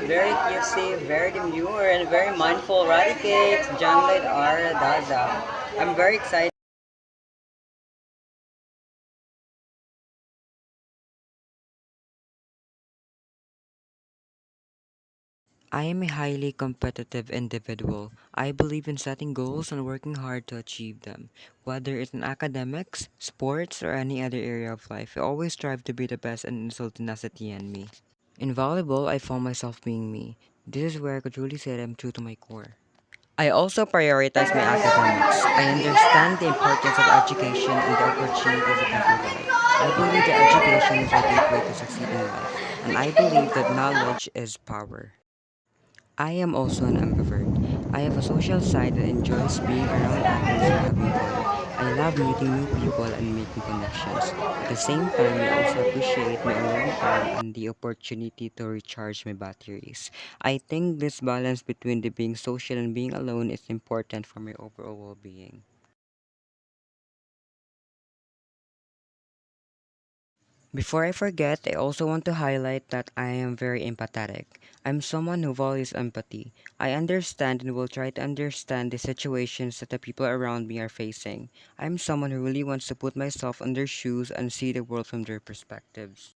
very cutesy, very demure, and very mindful Radicate, Junglid R. Daza. I'm very excited. I am a highly competitive individual. I believe in setting goals and working hard to achieve them. Whether it's in academics, sports, or any other area of life, I always strive to be the best and insult tenacity in me. In volleyball, I found myself being me. This is where I could truly say that I'm true to my core. I also prioritize my academics. I understand the importance of education and the opportunities it can provide. I believe that education is a gateway to succeed in life, and I believe that knowledge is power. I am also an ambivert. I have a social side that enjoys being around others and having fun. I love meeting new people and making connections. At the same time, I also appreciate my alone time and the opportunity to recharge my batteries. I think this balance between the being social and being alone is important for my overall well-being. Before I forget, I also want to highlight that I am very empathetic. I'm someone who values empathy. I understand and will try to understand the situations that the people around me are facing. I'm someone who really wants to put myself in their shoes and see the world from their perspectives.